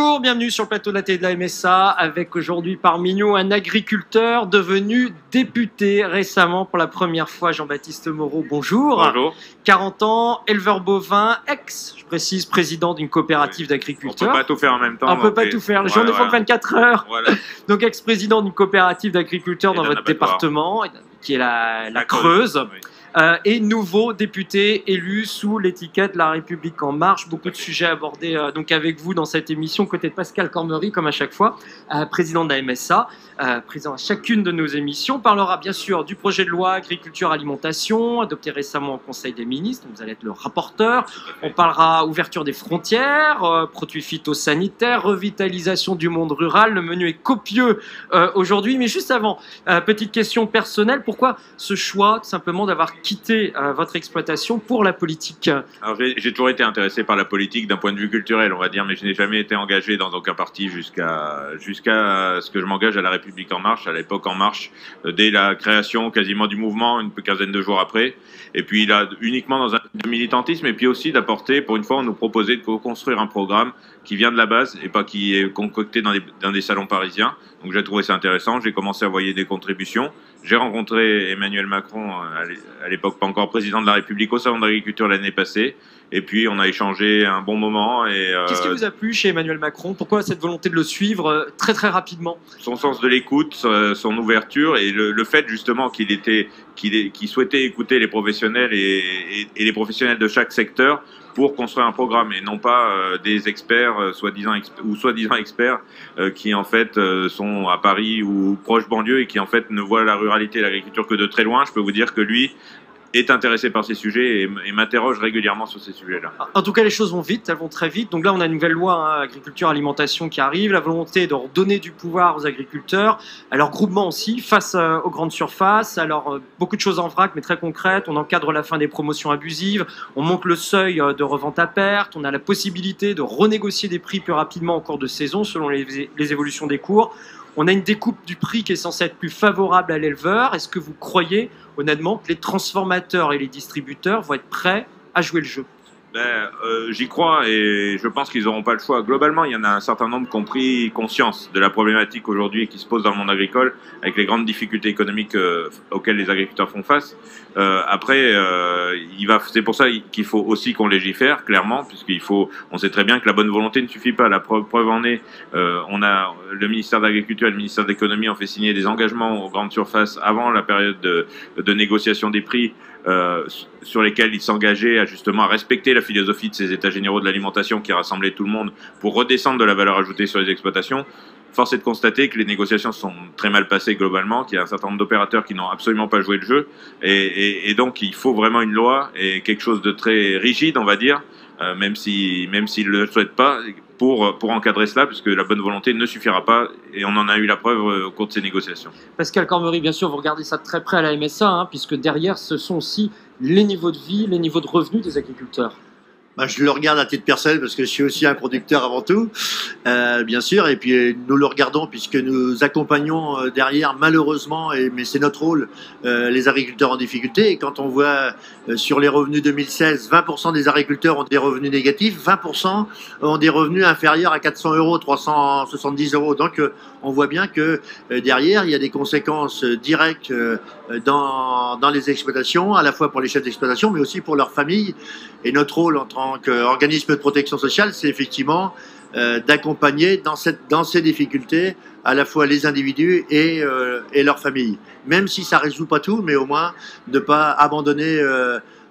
Bonjour, bienvenue sur le plateau de la télé de la MSA avec aujourd'hui parmi nous un agriculteur devenu député récemment pour la première fois, Jean-Baptiste Moreau. Bonjour. Bonjour. 40 ans, éleveur bovin, je précise, président d'une coopérative d'agriculteurs. On peut pas tout faire en même temps. On peut pas tout faire, les journées font 24 heures. Voilà. Donc ex-président d'une coopérative d'agriculteurs dans votre département, qui est la Creuse. Oui. Et nouveau député élu sous l'étiquette La République En Marche. Beaucoup de sujets abordés donc avec vous dans cette émission, côté de Pascal Cormery, comme à chaque fois, président de la MSA, président à chacune de nos émissions. On parlera bien sûr du projet de loi agriculture-alimentation, adopté récemment au Conseil des ministres. Vous allez être le rapporteur. On parlera ouverture des frontières, produits phytosanitaires, revitalisation du monde rural. Le menu est copieux aujourd'hui. Mais juste avant, petite question personnelle. Pourquoi ce choix, tout simplement, d'avoir quitté votre exploitation pour la politique? Alors j'ai toujours été intéressé par la politique d'un point de vue culturel, on va dire, mais je n'ai jamais été engagé dans aucun parti jusqu'à ce que je m'engage à La République En Marche, à l'époque En Marche, dès la création quasiment du mouvement, une quinzaine de jours après. Et puis là, uniquement dans un militantisme, et puis aussi d'apporter, pour une fois, on nous proposait de construire un programme qui vient de la base et pas qui est concocté dans des salons parisiens. Donc j'ai trouvé ça intéressant, j'ai commencé à envoyer des contributions. J'ai rencontré Emmanuel Macron, à l'époque pas encore président de la République, au Salon de l'Agriculture l'année passée. Et puis on a échangé un bon moment. Qu'est-ce qui vous a plu chez Emmanuel Macron? Pourquoi cette volonté de le suivre très très rapidement? Son sens de l'écoute, son ouverture et le fait justement qu'il souhaitait écouter les professionnels et les professionnels de chaque secteur pour construire un programme et non pas des experts soi-disant experts qui en fait sont à Paris ou proche banlieue et qui en fait ne voient la ruralité et l'agriculture que de très loin. Je peux vous dire que lui est intéressé par ces sujets et m'interroge régulièrement sur ces sujets-là. En tout cas, les choses vont vite, elles vont très vite. Donc là, on a une nouvelle loi agriculture-alimentation qui arrive, la volonté de redonner du pouvoir aux agriculteurs, à leur groupement aussi, face aux grandes surfaces. Alors, beaucoup de choses en vrac, mais très concrètes. On encadre la fin des promotions abusives, on monte le seuil de revente à perte, on a la possibilité de renégocier des prix plus rapidement en cours de saison selon les évolutions des cours. On a une découpe du prix qui est censée être plus favorable à l'éleveur. Est-ce que vous croyez honnêtement que les transformateurs et les distributeurs vont être prêts à jouer le jeu? J'y crois et je pense qu'ils n'auront pas le choix. Globalement, il y en a un certain nombre qui ont pris conscience de la problématique aujourd'hui qui se pose dans le monde agricole avec les grandes difficultés économiques auxquelles les agriculteurs font face. C'est pour ça qu'il faut aussi qu'on légifère, clairement, on sait très bien que la bonne volonté ne suffit pas. La preuve en est, le ministère de l'Agriculture et le ministère de l'Économie ont fait signer des engagements aux grandes surfaces avant la période de négociation des prix, sur lesquels ils s'engageaient à respecter la philosophie de ces états généraux de l'alimentation qui rassemblaient tout le monde pour redescendre de la valeur ajoutée sur les exploitations. Force est de constater que les négociations sont très mal passées globalement, qu'il y a un certain nombre d'opérateurs qui n'ont absolument pas joué le jeu, et donc il faut vraiment une loi et quelque chose de très rigide, on va dire, même s'ils ne le souhaitent pas, pour encadrer cela, puisque la bonne volonté ne suffira pas, et on en a eu la preuve au cours de ces négociations. Pascal Cormery, bien sûr, vous regardez ça de très près à la MSA, puisque derrière, ce sont aussi les niveaux de vie, les niveaux de revenus des agriculteurs. Je le regarde à titre personnel parce que je suis aussi un producteur avant tout, bien sûr, et puis nous le regardons puisque nous accompagnons derrière, malheureusement, mais c'est notre rôle, les agriculteurs en difficulté. Et quand on voit sur les revenus 2016, 20% des agriculteurs ont des revenus négatifs, 20% ont des revenus inférieurs à 400 euros, 370 euros. Donc on voit bien que derrière, il y a des conséquences directes dans les exploitations, à la fois pour les chefs d'exploitation, mais aussi pour leurs familles. Et notre rôle en tant qu'organisme de protection sociale, c'est effectivement d'accompagner dans ces difficultés à la fois les individus et leurs familles. Même si ça ne résout pas tout, mais au moins de ne pas abandonner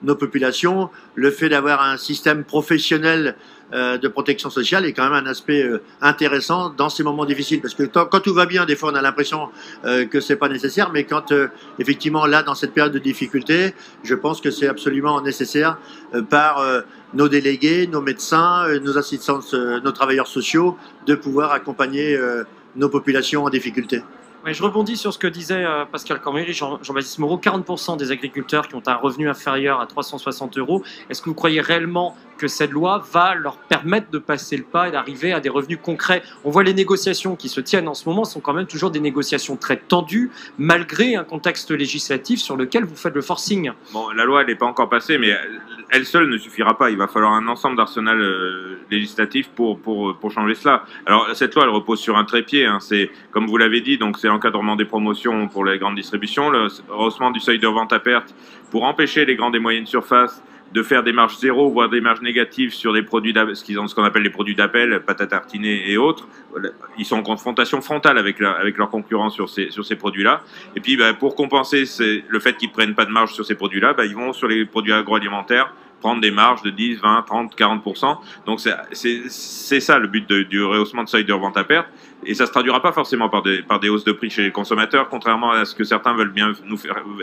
nos populations. Le fait d'avoir un système professionnel de protection sociale est quand même un aspect intéressant dans ces moments difficiles. Parce que quand tout va bien, des fois on a l'impression que c'est pas nécessaire, mais quand effectivement là, dans cette période de difficulté, je pense que c'est absolument nécessaire par nos délégués, nos médecins, nos assistants, nos travailleurs sociaux, de pouvoir accompagner nos populations en difficulté. Oui, je rebondis sur ce que disait Pascal Cormery, Jean-Baptiste Moreau, 40% des agriculteurs qui ont un revenu inférieur à 360 euros. Est-ce que vous croyez réellement que cette loi va leur permettre de passer le pas et d'arriver à des revenus concrets. On voit les négociations qui se tiennent en ce moment sont quand même toujours des négociations très tendues, malgré un contexte législatif sur lequel vous faites le forcing. Bon, la loi, elle n'est pas encore passée, mais elle seule ne suffira pas. Il va falloir un ensemble d'arsenal législatif pour changer cela. Alors, cette loi, elle repose sur un trépied. Hein. C'est, comme vous l'avez dit, donc c'est l'encadrement des promotions pour les grandes distributions, le rehaussement du seuil de vente à perte pour empêcher les grandes et moyennes surfaces de faire des marges zéro, voire des marges négatives sur des produits, ce qu'on appelle les produits d'appel, pâte à tartiner et autres. Ils sont en confrontation frontale avec leurs concurrents sur ces produits-là. Et puis, pour compenser le fait qu'ils ne prennent pas de marge sur ces produits-là, ils vont sur les produits agroalimentaires prendre des marges de 10, 20, 30, 40%. Donc, c'est ça le but du rehaussement de seuil de revente à perte. Et ça ne se traduira pas forcément par des hausses de prix chez les consommateurs, contrairement à ce que certains veulent bien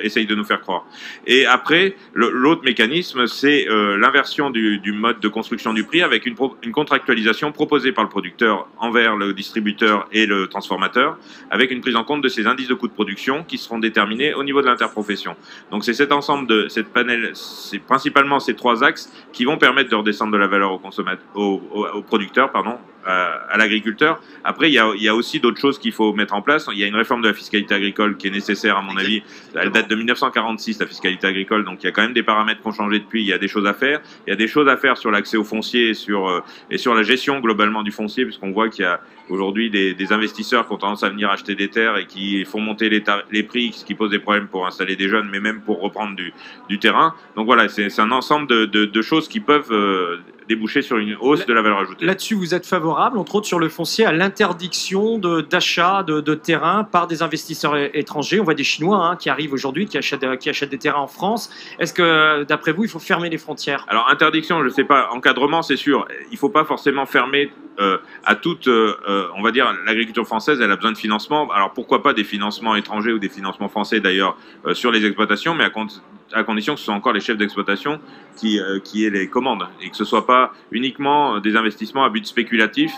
essayent de nous faire croire. Et après, l'autre mécanisme, c'est l'inversion du mode de construction du prix avec une contractualisation proposée par le producteur envers le distributeur et le transformateur, avec une prise en compte de ces indices de coûts de production qui seront déterminés au niveau de l'interprofession. Donc c'est cet ensemble de cette panel, c'est principalement ces trois axes qui vont permettre de redescendre de la valeur au producteur, pardon, à l'agriculteur. Après, il y a aussi d'autres choses qu'il faut mettre en place. Il y a une réforme de la fiscalité agricole qui est nécessaire, à mon avis. Elle date de 1946, la fiscalité agricole, donc il y a quand même des paramètres qui ont changé depuis. Il y a des choses à faire. Il y a des choses à faire sur l'accès au foncier et sur la gestion globalement du foncier, puisqu'on voit qu'il y a aujourd'hui des investisseurs qui ont tendance à venir acheter des terres et qui font monter les prix, ce qui pose des problèmes pour installer des jeunes, mais même pour reprendre du terrain. Donc voilà, c'est un ensemble de choses qui peuvent déboucher sur une hausse de la valeur ajoutée. Là-dessus, vous êtes favorable, entre autres sur le foncier, à l'interdiction d'achat de terrains par des investisseurs étrangers. On voit des Chinois qui arrivent aujourd'hui, qui achètent des terrains en France. Est-ce que, d'après vous, il faut fermer les frontières? Alors, interdiction, je ne sais pas. Encadrement, c'est sûr. Il ne faut pas forcément fermer à toute, on va dire, l'agriculture française, elle a besoin de financement. Alors, pourquoi pas des financements étrangers ou des financements français, d'ailleurs, sur les exploitations, mais à condition que ce soit encore les chefs d'exploitation qui aient les commandes et que ce ne soit pas uniquement des investissements à but spéculatif,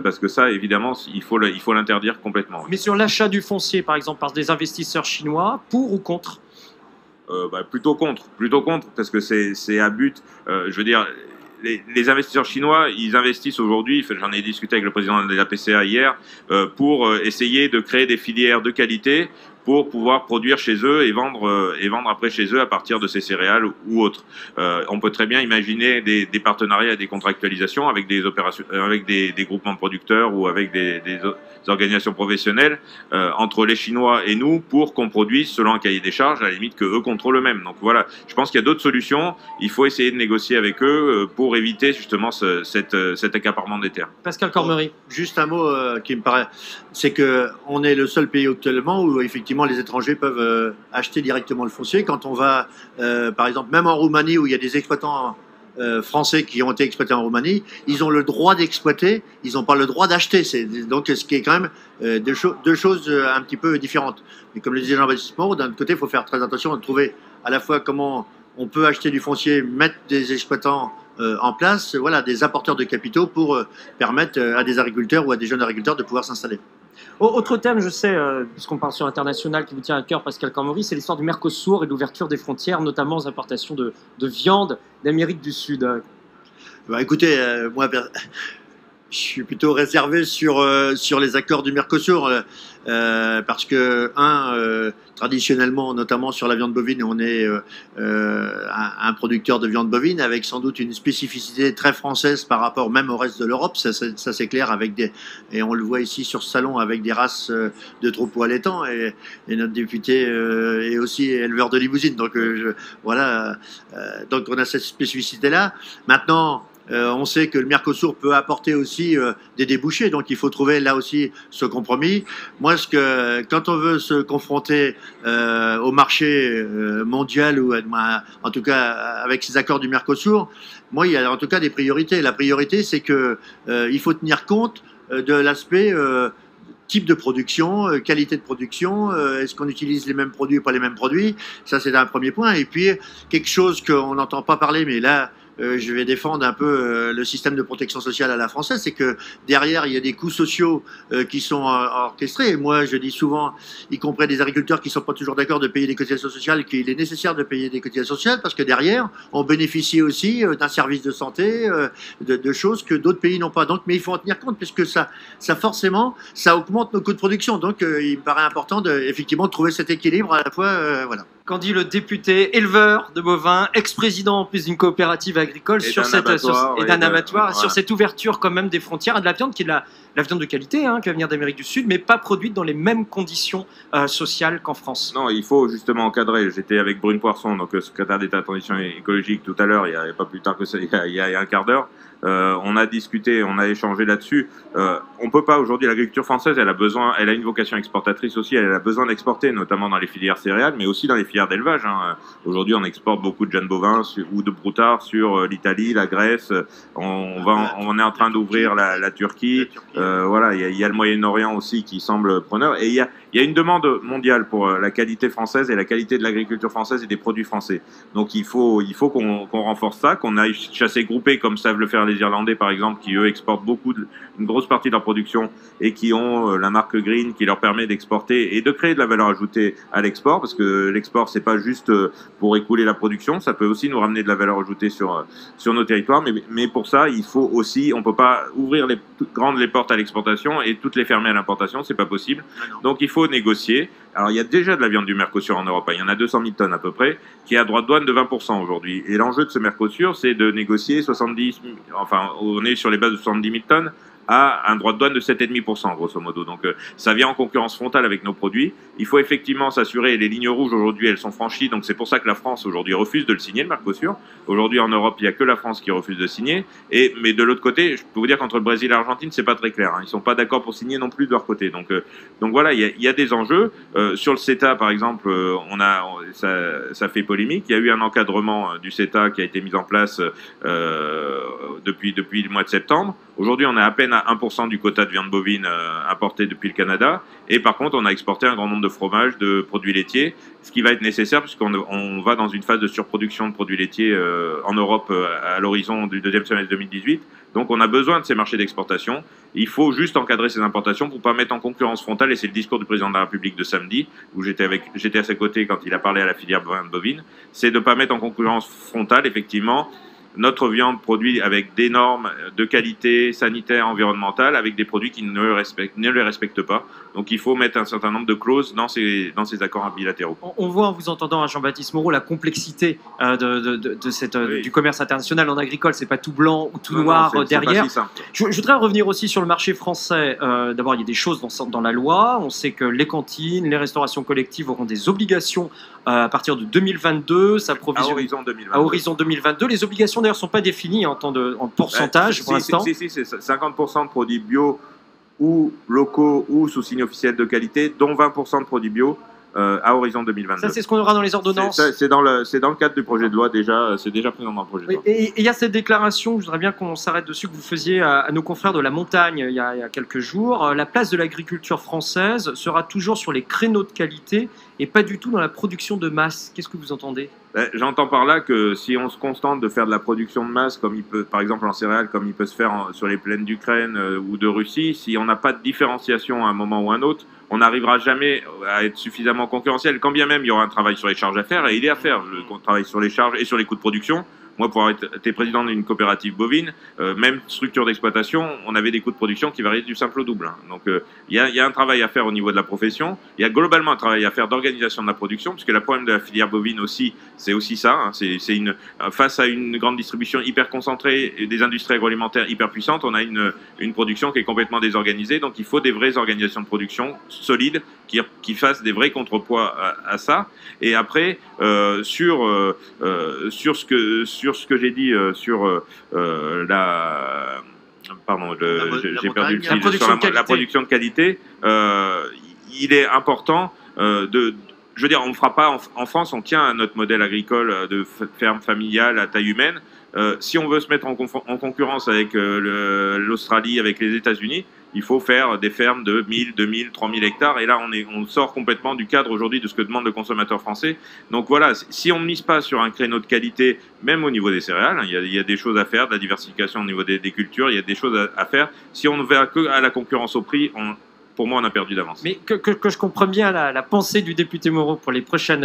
parce que ça, évidemment, il faut l'interdire complètement. Mais sur l'achat du foncier, par exemple, par des investisseurs chinois, pour ou contre? Plutôt contre, parce que c'est à but, je veux dire, les investisseurs chinois, ils investissent aujourd'hui, j'en ai discuté avec le président de la PCA hier, pour essayer de créer des filières de qualité pour pouvoir produire chez eux et vendre après chez eux à partir de ces céréales ou autres. On peut très bien imaginer des partenariats et des contractualisations avec des opérations, avec des groupements de producteurs ou avec des organisations professionnelles entre les Chinois et nous pour qu'on produise selon un cahier des charges à la limite que eux contrôlent eux-mêmes. Donc voilà, je pense qu'il y a d'autres solutions. Il faut essayer de négocier avec eux pour éviter justement cet accaparement des terres. Pascal Cormery. Juste un mot qui me paraît, c'est que on est le seul pays actuellement où effectivement les étrangers peuvent acheter directement le foncier. Quand on va, par exemple, même en Roumanie où il y a des exploitants français qui ont été exploités en Roumanie, ils ont le droit d'exploiter, ils n'ont pas le droit d'acheter. Donc ce qui est quand même deux choses un petit peu différentes. Mais comme le disait Jean-Baptiste Moreau, d'un autre côté, il faut faire très attention à trouver à la fois comment on peut acheter du foncier, mettre des exploitants en place, voilà, des apporteurs de capitaux pour permettre à des agriculteurs ou à des jeunes agriculteurs de pouvoir s'installer. Autre thème, je sais, puisqu'on parle sur l'international qui vous tient à cœur, Pascal Cormery, c'est l'histoire du Mercosur et de l'ouverture des frontières, notamment aux importations de viande d'Amérique du Sud. Écoutez, moi, je suis plutôt réservé sur les accords du Mercosur parce que, traditionnellement, notamment sur la viande bovine, on est un producteur de viande bovine avec sans doute une spécificité très française par rapport même au reste de l'Europe. Ça c'est clair, et on le voit ici sur ce salon avec des races de troupeaux allaitants et notre député est aussi éleveur de limousine. Donc voilà, donc on a cette spécificité-là. Maintenant, on sait que le Mercosur peut apporter aussi des débouchés, donc il faut trouver là aussi ce compromis. Moi, quand on veut se confronter au marché mondial ou en tout cas avec ces accords du Mercosur, moi, il y a en tout cas des priorités. La priorité, c'est que il faut tenir compte de l'aspect type de production, qualité de production, est-ce qu'on utilise les mêmes produits ou pas les mêmes produits? Ça, c'est un premier point. Et puis, quelque chose qu'on n'entend pas parler, mais là, je vais défendre un peu le système de protection sociale à la française, c'est que derrière, il y a des coûts sociaux qui sont orchestrés. Et moi, je dis souvent, y compris des agriculteurs qui ne sont pas toujours d'accord de payer des cotisations sociales, qu'il est nécessaire de payer des cotisations sociales, parce que derrière, on bénéficie aussi d'un service de santé, de choses que d'autres pays n'ont pas. Donc, mais il faut en tenir compte, puisque ça forcément, ça augmente nos coûts de production. Donc, il me paraît important de, effectivement, de trouver cet équilibre à la fois, voilà. Qu'en dit le député éleveur de bovins, ex-président en plus d'une coopérative agricole Et sur d'un abattoir, sur voilà. cette ouverture quand même des frontières à de la viande qui est de la viande de qualité, hein, qui va venir d'Amérique du Sud, mais pas produite dans les mêmes conditions sociales qu'en France. Non, il faut justement encadrer. J'étais avec Brune Poisson, donc secrétaire d'État à la transition écologique tout à l'heure, il n'y a pas plus tard que ça, il y a un quart d'heure. On a discuté, on a échangé là-dessus. On peut pas aujourd'hui, l'agriculture française, elle a une vocation exportatrice aussi, elle a besoin d'exporter, notamment dans les filières céréales, mais aussi dans les filières d'élevage. Hein. Aujourd'hui, on exporte beaucoup de jeunes bovins ou de broutards sur l'Italie, la Grèce. On est en train d'ouvrir la Turquie. Voilà, il y a le Moyen-Orient aussi qui semble preneur. Et il y a une demande mondiale pour la qualité française et la qualité de l'agriculture française et des produits français. Donc il faut qu'on renforce ça, qu'on aille chasser groupé comme savent le faire les Irlandais par exemple, qui eux exportent une grosse partie de leur production et qui ont la marque Green qui leur permet d'exporter et de créer de la valeur ajoutée à l'export, parce que l'export c'est pas juste pour écouler la production, ça peut aussi nous ramener de la valeur ajoutée sur nos territoires, mais pour ça il faut aussi, on peut pas ouvrir les portes à l'exportation et toutes les fermer à l'importation, c'est pas possible. Donc il faut négocier. Alors il y a déjà de la viande du Mercosur en Europe, il y en a 200 000 tonnes à peu près, qui a droit de douane de 20% aujourd'hui. Et l'enjeu de ce Mercosur, c'est de négocier on est sur les bases de 70 000 tonnes à un droit de douane de 7,5% grosso modo. Donc ça vient en concurrence frontale avec nos produits. Il faut effectivement s'assurer, les lignes rouges aujourd'hui elles sont franchies, donc c'est pour ça que la France aujourd'hui refuse de le signer, le Mercosur. Aujourd'hui en Europe il n'y a que la France qui refuse de signer, mais de l'autre côté, je peux vous dire qu'entre le Brésil et l'Argentine c'est pas très clair, hein. Ils sont pas d'accord pour signer non plus de leur côté. Donc voilà, il y a des enjeux. Sur le CETA par exemple, ça fait polémique. Il y a eu un encadrement du CETA qui a été mis en place depuis le mois de septembre. Aujourd'hui, on est à peine à 1% du quota de viande bovine importé depuis le Canada. Et par contre, on a exporté un grand nombre de fromages, de produits laitiers, ce qui va être nécessaire puisqu'on va dans une phase de surproduction de produits laitiers en Europe à l'horizon du deuxième semestre 2018. Donc, on a besoin de ces marchés d'exportation. Il faut juste encadrer ces importations pour ne pas mettre en concurrence frontale. Et c'est le discours du président de la République de samedi, où j'étais à ses côtés quand il a parlé à la filière bovine. C'est de ne pas mettre en concurrence frontale, effectivement, notre viande produite avec des normes de qualité sanitaire, environnementale, avec des produits qui ne les respectent pas. Donc il faut mettre un certain nombre de clauses dans ces accords bilatéraux. On voit en vous entendant, Jean-Baptiste Moreau, la complexité du commerce international en agricole. C'est pas tout blanc ou tout noir derrière. C'est pas si simple. Je voudrais revenir aussi sur le marché français. D'abord, il y a des choses dans la loi. On sait que les cantines, les restaurations collectives auront des obligations à partir de 2022. À horizon 2022. À horizon 2022. Les obligations d'ailleurs ne sont pas définies en pourcentage pour l'instant. Si, c'est 50% de produits bio ou locaux ou sous signe officiel de qualité, dont 20% de produits bio à horizon 2022. Ça, c'est ce qu'on aura dans les ordonnances. C'est dans le cadre du projet de loi, c'est déjà présent dans le projet de loi. Et il y a cette déclaration, je voudrais bien qu'on s'arrête dessus, que vous faisiez à nos confrères de la montagne il y a quelques jours. La place de l'agriculture française sera toujours sur les créneaux de qualité et pas du tout dans la production de masse. Qu'est-ce que vous entendez ? J'entends par là que si on se contente de faire de la production de masse, comme il peut, par exemple en céréales, comme il peut se faire sur les plaines d'Ukraine ou de Russie, si on n'a pas de différenciation à un moment ou à un autre, on n'arrivera jamais à être suffisamment concurrentiel. Quand bien même il y aura un travail sur les charges à faire, et il est à faire, le travail sur les charges et sur les coûts de production. Moi, pour avoir été président d'une coopérative bovine, même structure d'exploitation, on avait des coûts de production qui variaient du simple au double. Hein. Donc, il y a un travail à faire au niveau de la profession. Il y a globalement un travail à faire d'organisation de la production, puisque le problème de la filière bovine aussi, c'est aussi ça. Hein. Face à une grande distribution hyper concentrée et des industries agroalimentaires hyper puissantes, on a une production qui est complètement désorganisée. Donc, il faut des vraies organisations de production solides qui fassent des vrais contrepoids à ça. Et après, sur ce que j'ai dit sur la production de qualité, il est important je veux dire, on ne fera pas en France, on tient à notre modèle agricole de ferme familiale à taille humaine. Si on veut se mettre en concurrence avec l'Australie, avec les États-Unis, il faut faire des fermes de 1000, 2000, 3000 hectares. Et là, on sort complètement du cadre aujourd'hui de ce que demande le consommateur français. Donc voilà, si on ne mise pas sur un créneau de qualité, même au niveau des céréales, hein, il y a des choses à faire, de la diversification au niveau des cultures, il y a des choses à faire. Si on ne va que à la concurrence au prix, pour moi, on a perdu d'avance. Mais que je comprends bien la pensée du député Moreau pour les prochaines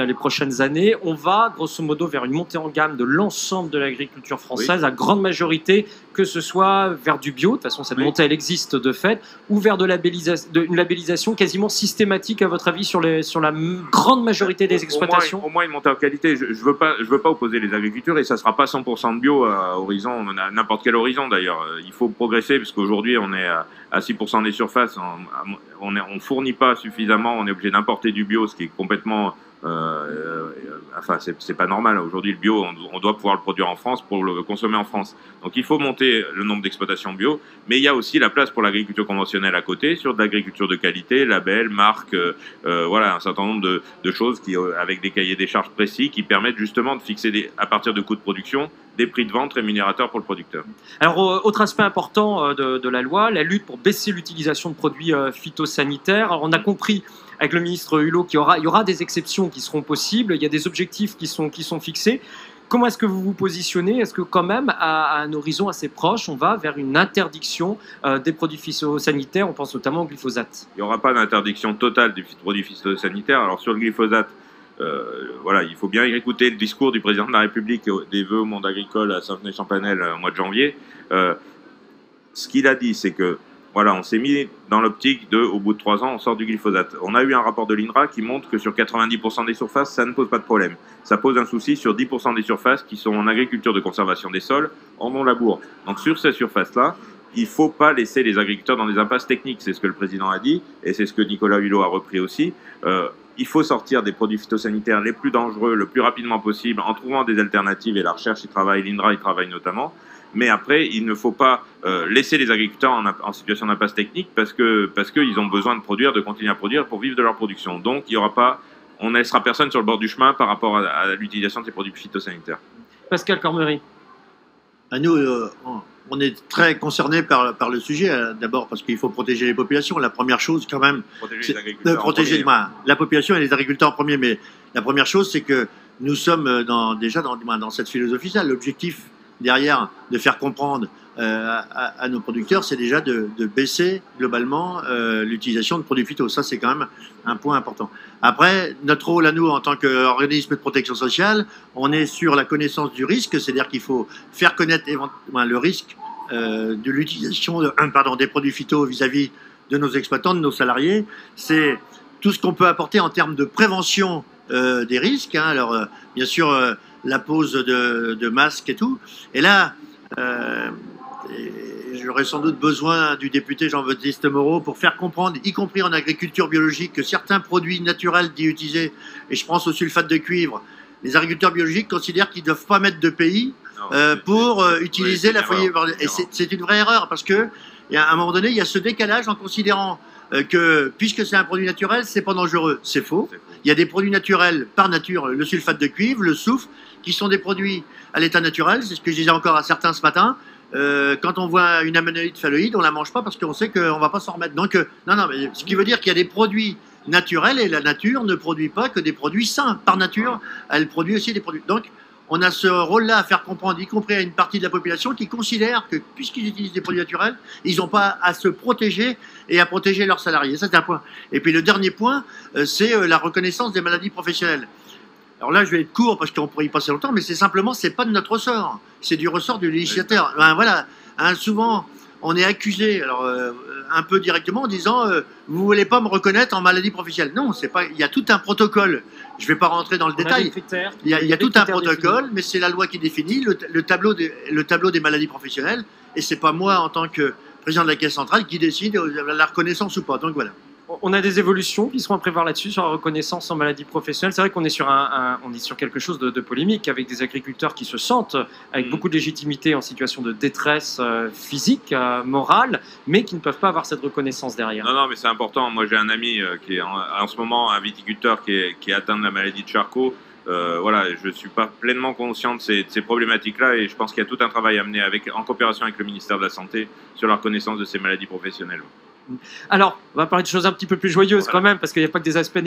années, on va grosso modo vers une montée en gamme de l'ensemble de l'agriculture française, oui. à grande majorité, que ce soit vers du bio, de toute façon cette montée elle existe de fait, ou vers une labellisation quasiment systématique à votre avis sur la grande majorité des exploitations. Au moins une montée en qualité. Je veux pas opposer les agriculteurs et ça sera pas 100% de bio à horizon, à n'importe quel horizon d'ailleurs. Il faut progresser parce qu'aujourd'hui on est à 6% des surfaces. On fournit pas suffisamment, on est obligé d'importer du bio, ce qui est complètement... enfin, c'est pas normal. Aujourd'hui, le bio, on doit pouvoir le produire en France pour le consommer en France. Donc, il faut monter le nombre d'exploitations bio, mais il y a aussi la place pour l'agriculture conventionnelle à côté, sur de l'agriculture de qualité, label, marque, voilà, un certain nombre de choses qui, avec des cahiers des charges précis, qui permettent justement de fixer à partir de coûts de production des prix de vente rémunérateurs pour le producteur. Alors, autre aspect important de la loi, la lutte pour baisser l'utilisation de produits phytosanitaires. Alors, on a compris avec le ministre Hulot qu'il y aura des exceptions qui seront possibles, il y a des objectifs qui sont fixés. Comment est-ce que vous vous positionnez? Est-ce que quand même, à un horizon assez proche, on va vers une interdiction des produits phytosanitaires? On pense notamment au glyphosate. Il n'y aura pas d'interdiction totale des produits phytosanitaires. Alors sur le glyphosate, voilà, il faut bien écouter le discours du président de la République des vœux au monde agricole à Saint-Denis-Champanel au mois de janvier. Ce qu'il a dit, c'est que voilà, on s'est mis dans l'optique au bout de 3 ans, on sort du glyphosate. On a eu un rapport de l'INRA qui montre que sur 90% des surfaces, ça ne pose pas de problème. Ça pose un souci sur 10% des surfaces qui sont en agriculture de conservation des sols, en non-labour. Donc sur ces surfaces-là, il ne faut pas laisser les agriculteurs dans des impasses techniques. C'est ce que le président a dit, et c'est ce que Nicolas Hulot a repris aussi. Il faut sortir des produits phytosanitaires les plus dangereux le plus rapidement possible en trouvant des alternatives, et la recherche y travaille, l'INRA y travaille notamment. Mais après, il ne faut pas laisser les agriculteurs en situation d'impasse technique parce qu'ils ont besoin de continuer à produire pour vivre de leur production. Donc, on ne laissera personne sur le bord du chemin par rapport à l'utilisation de ces produits phytosanitaires. Pascal Cormery. À nous, on est très concernés par le sujet. D'abord parce qu'il faut protéger les populations. La première chose, quand même, Protéger les agriculteurs. Protéger la population et les agriculteurs en premier. Mais la première chose, c'est que nous sommes déjà dans cette philosophie-là. L'objectif derrière de faire comprendre à nos producteurs, c'est déjà de baisser globalement l'utilisation de produits phyto. Ça, c'est quand même un point important. Après, notre rôle à nous, en tant qu'organisme de protection sociale, on est sur la connaissance du risque, c'est-à-dire qu'il faut faire connaître le risque de l'utilisation des produits phyto vis-à-vis de nos exploitants, de nos salariés. C'est tout ce qu'on peut apporter en termes de prévention des risques. Alors, bien sûr, la pose de masques et tout. Et là, j'aurais sans doute besoin du député Jean-Baptiste Moreau pour faire comprendre, y compris en agriculture biologique, que certains produits naturels dits utilisés, et je pense au sulfate de cuivre, les agriculteurs biologiques considèrent qu'ils ne doivent pas mettre de pays pour utiliser la feuille. Et c'est une vraie erreur, parce que à un moment donné, il y a ce décalage en considérant que, puisque c'est un produit naturel, c'est pas dangereux. C'est faux. Il y a des produits naturels par nature, le sulfate de cuivre, le soufre, qui sont des produits à l'état naturel. C'est ce que je disais encore à certains ce matin. Quand on voit une ammoniite phalloïde, on la mange pas parce qu'on sait qu'on va pas s'en remettre. Donc, non, mais ce qui veut dire qu'il y a des produits naturels, et la nature ne produit pas que des produits sains. Par nature, elle produit aussi des produits. Donc, on a ce rôle-là à faire comprendre, y compris à une partie de la population qui considère que, puisqu'ils utilisent des produits naturels, ils n'ont pas à se protéger et à protéger leurs salariés. Ça, c'est un point. Et puis, le dernier point, c'est la reconnaissance des maladies professionnelles. Alors là, je vais être court parce qu'on pourrait y passer longtemps, mais c'est pas de notre ressort. C'est du ressort du législateur. Voilà. Souvent, on est accusé, alors un peu directement, en disant vous voulez pas me reconnaître en maladie professionnelle. Non, c'est pas. Il y a tout un protocole. Je vais pas rentrer dans le détail. Il y a tout un protocole, mais c'est la loi qui définit le tableau des maladies professionnelles. Et c'est pas moi, en tant que président de la Caisse centrale, qui décide la reconnaissance ou pas. Donc voilà. On a des évolutions qui seront à prévoir là-dessus, sur la reconnaissance en maladie professionnelle. C'est vrai qu'on est sur on est sur quelque chose de polémique, avec des agriculteurs qui se sentent avec beaucoup de légitimité en situation de détresse physique, morale, mais qui ne peuvent pas avoir cette reconnaissance derrière. Non, mais c'est important. Moi, j'ai un ami qui est en ce moment un viticulteur qui est atteint de la maladie de Charcot. Voilà, je ne suis pas pleinement conscient de ces problématiques-là, et je pense qu'il y a tout un travail à mener en coopération avec le ministère de la Santé sur la reconnaissance de ces maladies professionnelles. Alors, on va parler de choses un petit peu plus joyeuses quand même, parce qu'il n'y a pas que des aspects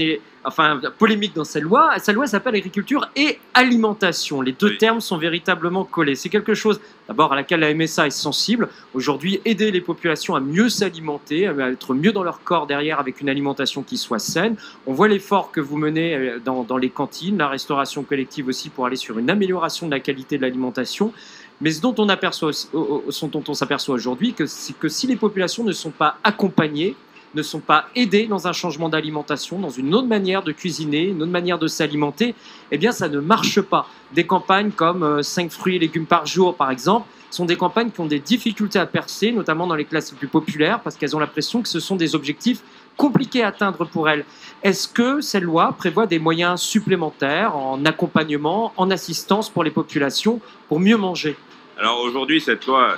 polémiques dans cette loi. Cette loi s'appelle agriculture et alimentation. Les deux termes sont véritablement collés. C'est quelque chose, d'abord, à laquelle la MSA est sensible. Aujourd'hui, aider les populations à mieux s'alimenter, à être mieux dans leur corps derrière avec une alimentation qui soit saine. On voit l'effort que vous menez dans les cantines, la restauration collective aussi, pour aller sur une amélioration de la qualité de l'alimentation. Mais ce dont on s'aperçoit aujourd'hui, c'est que si les populations ne sont pas accompagnées, ne sont pas aidées dans un changement d'alimentation, dans une autre manière de cuisiner, une autre manière de s'alimenter, eh bien ça ne marche pas. Des campagnes comme 5 fruits et légumes par jour, par exemple, sont des campagnes qui ont des difficultés à percer, notamment dans les classes les plus populaires, parce qu'elles ont l'impression que ce sont des objectifs compliqués à atteindre pour elles. Est-ce que cette loi prévoit des moyens supplémentaires en accompagnement, en assistance pour les populations, pour mieux manger ? Alors aujourd'hui, cette loi,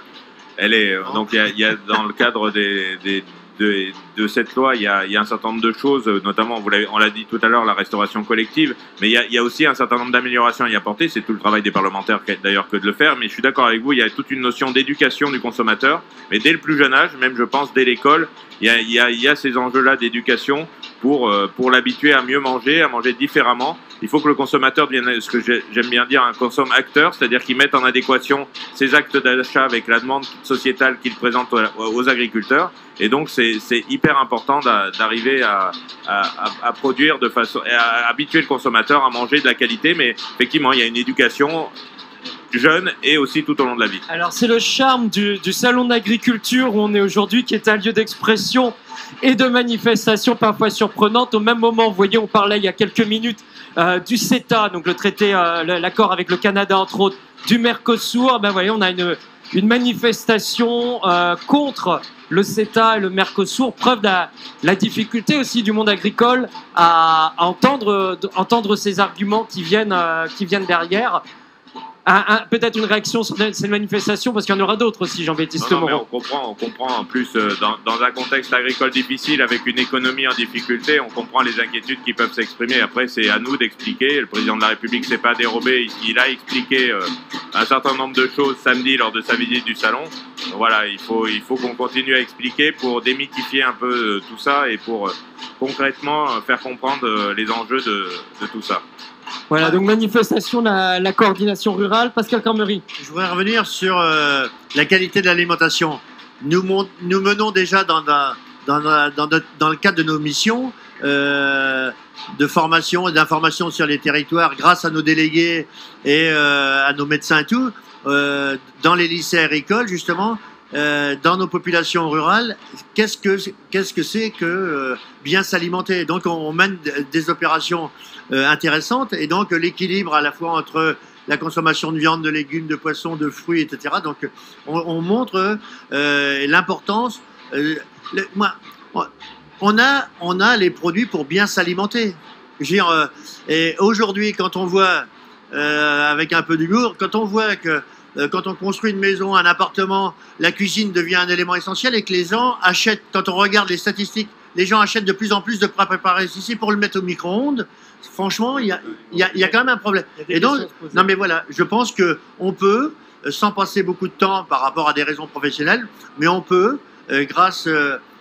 elle est donc il y a dans le cadre de cette loi, il y a un certain nombre de choses, notamment, on l'a dit tout à l'heure, la restauration collective, mais il y a aussi un certain nombre d'améliorations à y apporter. C'est tout le travail des parlementaires d'ailleurs que de le faire, mais je suis d'accord avec vous, il y a toute une notion d'éducation du consommateur, mais dès le plus jeune âge, même je pense dès l'école, il y a ces enjeux-là d'éducation pour l'habituer à mieux manger, à manger différemment. Il faut que le consommateur devienne, ce que j'aime bien dire, un consomme-acteur, c'est-à-dire qu'il mette en adéquation ses actes d'achat avec la demande sociétale qu'il présente aux agriculteurs. Et donc, c'est hyper important d'arriver à produire de façon, à habituer le consommateur à manger de la qualité. Mais effectivement, il y a une éducation jeune et aussi tout au long de la vie. Alors, c'est le charme du salon d'agriculture où on est aujourd'hui, qui est un lieu d'expression et de manifestation parfois surprenantes. Au même moment, vous voyez, on parlait il y a quelques minutes du CETA, donc le traité, l'accord avec le Canada, entre autres, du Mercosur. Ben, vous voyez, on a une manifestation contre le CETA et le Mercosur, preuve de la difficulté aussi du monde agricole à entendre ces arguments qui viennent derrière. Peut-être une réaction sur cette manifestation, parce qu'il y en aura d'autres aussi, Jean-Baptiste Moreau. On comprend en plus, dans un contexte agricole difficile, avec une économie en difficulté, on comprend les inquiétudes qui peuvent s'exprimer. Après, c'est à nous d'expliquer. Le président de la République ne s'est pas dérobé. Il a expliqué un certain nombre de choses samedi lors de sa visite du salon. Donc, voilà, il faut qu'on continue à expliquer pour démythifier un peu tout ça et pour concrètement faire comprendre les enjeux de tout ça. Voilà, donc manifestation de la coordination rurale. Pascal Cormery. Je voudrais revenir sur la qualité de l'alimentation. Nous menons déjà dans le cadre de nos missions de formation et d'information sur les territoires, grâce à nos délégués et à nos médecins et tout, dans les lycées agricoles justement, dans nos populations rurales, qu'est-ce que c'est que bien s'alimenter. Donc on mène des opérations intéressantes, et donc l'équilibre à la fois entre la consommation de viande, de légumes, de poissons, de fruits, etc. Donc on montre l'importance. On a les produits pour bien s'alimenter. Je veux dire, et aujourd'hui, quand on voit, avec un peu d'humour, quand on voit que quand on construit une maison, un appartement, la cuisine devient un élément essentiel, et que les gens achètent, quand on regarde les statistiques, les gens achètent de plus en plus de plats préparés ici pour le mettre au micro-ondes. Franchement, il y a quand même un problème. Et donc, non mais voilà, je pense qu'on peut, sans passer beaucoup de temps par rapport à des raisons professionnelles, mais on peut, grâce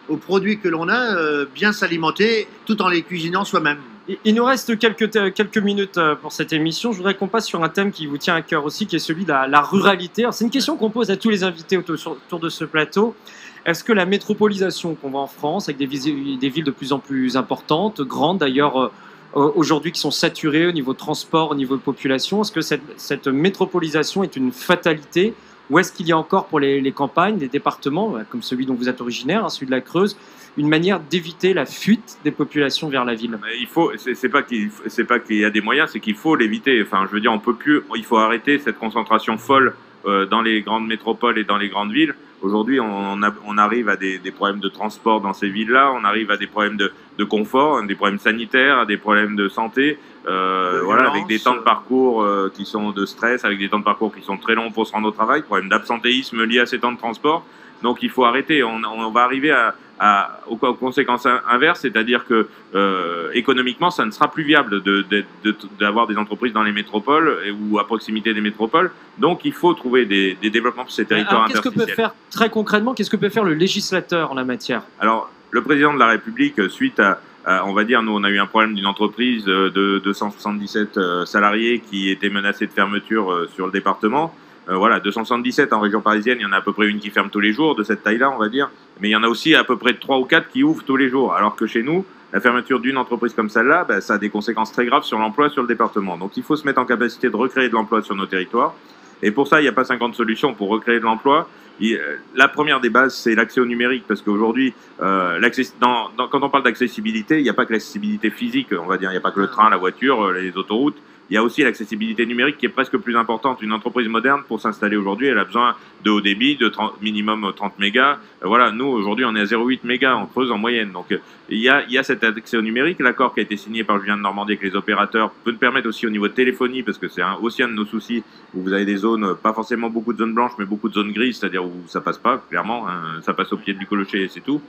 aux produits que l'on a, bien s'alimenter tout en les cuisinant soi-même. Il nous reste quelques minutes pour cette émission. Je voudrais qu'on passe sur un thème qui vous tient à cœur aussi, qui est celui de la ruralité. C'est une question qu'on pose à tous les invités autour de ce plateau. Est-ce que la métropolisation qu'on voit en France, avec des villes de plus en plus importantes, grandes d'ailleurs, aujourd'hui qui sont saturées au niveau de transport, au niveau de population, est-ce que cette métropolisation est une fatalité, ou est-ce qu'il y a encore pour les campagnes, les départements, comme celui dont vous êtes originaire, celui de la Creuse, une manière d'éviter la fuite des populations vers la ville? C'est pas qu'il y a des moyens, c'est qu'il faut l'éviter. Enfin, je veux dire, il faut arrêter cette concentration folle dans les grandes métropoles et dans les grandes villes. Aujourd'hui, on arrive à des problèmes de transport dans ces villes-là, on arrive à des problèmes de confort, des problèmes sanitaires, à des problèmes de santé, voilà, avec des temps de parcours qui sont de stress, avec des temps de parcours qui sont très longs pour se rendre au travail, problème d'absentéisme lié à ces temps de transport. Donc il faut arrêter. On va arriver aux conséquences inverses, c'est-à-dire que économiquement, ça ne sera plus viable d'avoir des entreprises dans les métropoles ou à proximité des métropoles. Donc il faut trouver des développements pour ces territoires interstitiels. Qu'est-ce que peut faire très concrètement, qu'est-ce que peut faire le législateur en la matière? Alors, le président de la République, suite on va dire, nous, on a eu un problème d'une entreprise de 277 salariés qui était menacée de fermeture sur le département. Voilà, 277 en région parisienne, il y en a à peu près une qui ferme tous les jours, de cette taille-là, on va dire. Mais il y en a aussi à peu près 3 ou 4 qui ouvrent tous les jours. Alors que chez nous, la fermeture d'une entreprise comme celle-là, ben, ça a des conséquences très graves sur l'emploi sur le département. Donc il faut se mettre en capacité de recréer de l'emploi sur nos territoires. Et pour ça, il n'y a pas 50 solutions pour recréer de l'emploi. La première des bases, c'est l'accès au numérique, parce qu'aujourd'hui, quand on parle d'accessibilité, il n'y a pas que l'accessibilité physique, on va dire, il n'y a pas que le train, la voiture, les autoroutes. Il y a aussi l'accessibilité numérique qui est presque plus importante. Une entreprise moderne, pour s'installer aujourd'hui, elle a besoin de haut débit, de minimum 30 mégas. Voilà, nous, aujourd'hui, on est à 0,8 mégas en Creuse en moyenne. Donc, il y a cet accès au numérique. L'accord qui a été signé par Julien de Normandie avec les opérateurs peut nous permettre aussi au niveau de téléphonie, parce que c'est aussi un de nos soucis, où vous avez des zones, pas forcément beaucoup de zones blanches, mais beaucoup de zones grises, c'est-à-dire où ça passe pas, clairement. Hein, ça passe au pied du clocher et c'est tout.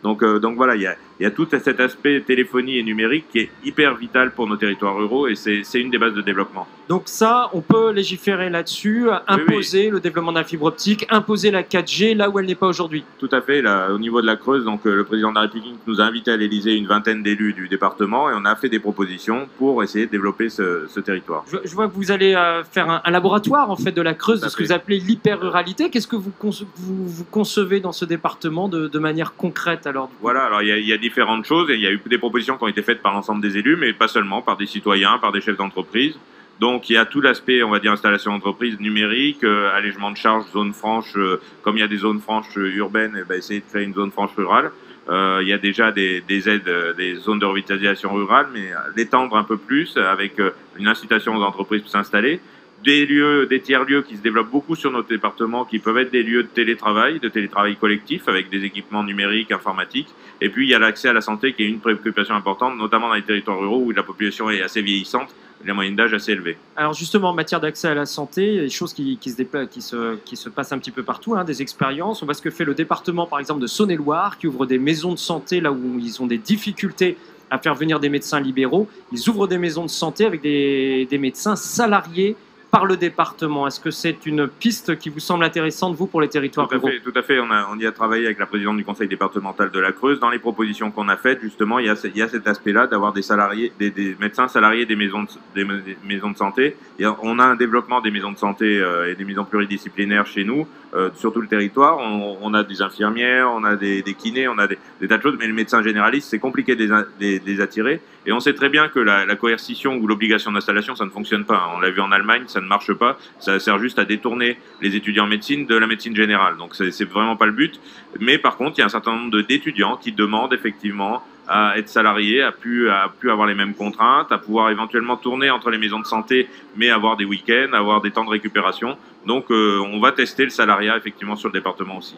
Donc voilà, il y a tout cet aspect téléphonie et numérique qui est hyper vital pour nos territoires ruraux et c'est une des bases de développement. Donc ça, on peut légiférer là-dessus, imposer le développement de la fibre optique, imposer la 4G là où elle n'est pas aujourd'hui. Tout à fait, là, au niveau de la Creuse, donc le président de la République nous a invités à l'Élysée une vingtaine d'élus du département et on a fait des propositions pour essayer de développer ce territoire. Je vois que vous allez faire un laboratoire en fait de la Creuse, de ce que vous appelez l'hyper-ruralité. Qu'est-ce que vous concevez dans ce département de manière concrète alors? Voilà, alors il y a différentes choses et il y a eu des propositions qui ont été faites par l'ensemble des élus, mais pas seulement, par des citoyens, par des chefs d'entreprise. Donc il y a tout l'aspect, on va dire, installation d'entreprise numérique, allègement de charges, zones franches, comme il y a des zones franches urbaines, essayer de créer une zone franche rurale. Il y a déjà des aides, des zones de revitalisation rurale, mais l'étendre un peu plus avec une incitation aux entreprises pour s'installer. Des tiers-lieux qui se développent beaucoup sur notre département, qui peuvent être des lieux de télétravail collectif avec des équipements numériques, informatiques. Et puis, il y a l'accès à la santé qui est une préoccupation importante, notamment dans les territoires ruraux où la population est assez vieillissante, la moyenne d'âge assez élevée. Alors justement, en matière d'accès à la santé, il y a des choses qui se passent un petit peu partout, hein, des expériences. On voit ce que fait le département, par exemple, de Saône-et-Loire, qui ouvre des maisons de santé là où ils ont des difficultés à faire venir des médecins libéraux. Ils ouvrent des maisons de santé avec des médecins salariés par le département. Est-ce que c'est une piste qui vous semble intéressante, vous, pour les territoires ruraux? Tout à fait. On y a travaillé avec la présidente du conseil départemental de la Creuse. Dans les propositions qu'on a faites, justement, il y a cet aspect-là d'avoir des salariés, des médecins salariés des maisons de santé. On a un développement des maisons de santé et des maisons pluridisciplinaires chez nous, sur tout le territoire. On a des infirmières, on a des kinés, on a des tas de choses, mais les médecins généralistes, c'est compliqué de les attirer. Et on sait très bien que la coercition ou l'obligation d'installation, ça ne fonctionne pas. On l'a vu en Allemagne, ça ne marche pas. Ça sert juste à détourner les étudiants en médecine de la médecine générale. Donc c'est vraiment pas le but. Mais par contre, il y a un certain nombre d'étudiants qui demandent effectivement à être salariés, à plus avoir les mêmes contraintes, à pouvoir éventuellement tourner entre les maisons de santé, mais avoir des week-ends, avoir des temps de récupération. Donc on va tester le salariat effectivement sur le département aussi.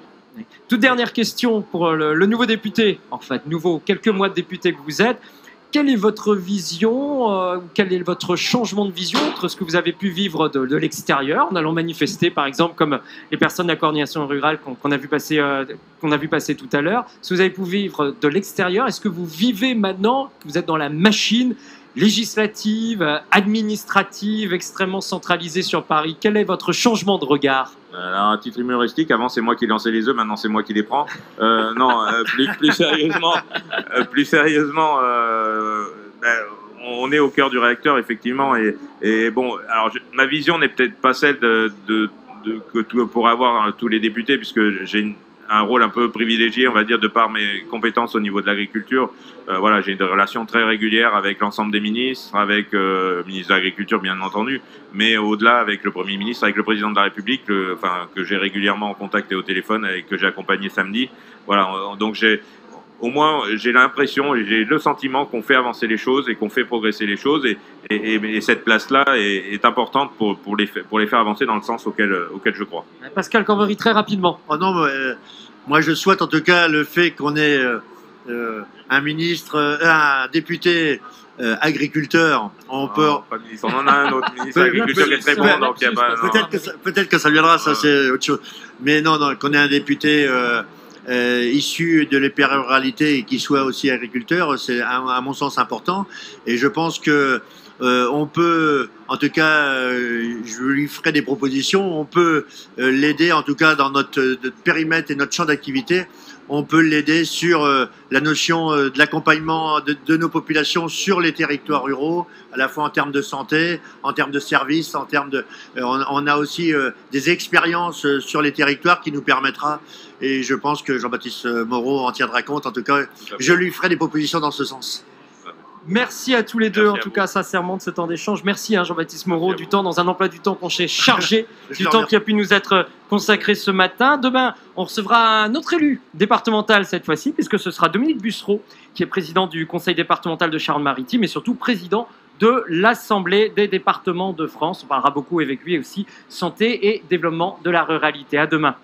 Toute dernière question pour le nouveau député, en fait, quelques mois de député que vous êtes. Quelle est votre vision, quel est votre changement de vision entre ce que vous avez pu vivre de l'extérieur, en allant manifester, par exemple, comme les personnes de la coordination rurale qu'on a vu passer tout à l'heure, ce que vous avez pu vivre de l'extérieur, est-ce que vous vivez maintenant, que vous êtes dans la machine législative, administrative, extrêmement centralisée sur Paris? Quel est votre changement de regard? Alors, à titre humoristique, avant c'est moi qui lançais les œufs, maintenant c'est moi qui les prends. Non, plus sérieusement, on est au cœur du réacteur effectivement. Et bon, alors ma vision n'est peut-être pas celle que pourraient avoir tous les députés, puisque j'ai un rôle un peu privilégié, on va dire, de par mes compétences au niveau de l'agriculture. Voilà, j'ai une relation très régulière avec l'ensemble des ministres, avec le ministre de l'Agriculture, bien entendu, mais au-delà avec le Premier ministre, avec le Président de la République, que j'ai régulièrement en contact et au téléphone, et que j'ai accompagné samedi. Voilà, donc au moins, j'ai l'impression et j'ai le sentiment qu'on fait avancer les choses et qu'on fait progresser les choses. Et cette place-là est importante pour les faire avancer dans le sens auquel je crois. Pascal Cormery, très rapidement. Oh non, moi je souhaite en tout cas le fait qu'on ait un député agriculteur, on peut... Pas ministre, on en a un autre ministre de l'Agriculture qui est très bon, donc il y a pas... Peut-être que ça viendra, ça c'est autre chose. Mais non, qu'on ait un député issu de l'hyper-ruralité et qui soit aussi agriculteur, c'est à mon sens important. Et je pense que on peut, en tout cas, je lui ferai des propositions, on peut l'aider, en tout cas dans notre périmètre et notre champ d'activité, on peut l'aider sur la notion de l'accompagnement de nos populations sur les territoires ruraux, à la fois en termes de santé, en termes de services, en termes de... on a aussi des expériences sur les territoires qui nous permettra, et je pense que Jean-Baptiste Moreau en tiendra compte, en tout cas, je lui ferai des propositions dans ce sens. Merci à tous les deux, en tout cas, sincèrement, de ce temps d'échange. Merci, Jean-Baptiste Moreau, du temps dans un emploi du temps qu'on s'est chargé, du temps qui a pu nous être consacré ce matin. Demain, on recevra un autre élu départemental cette fois-ci, puisque ce sera Dominique Bussereau, qui est président du conseil départemental de Charente-Maritime et surtout président de l'Assemblée des départements de France. On parlera beaucoup avec lui aussi santé et développement de la ruralité. À demain.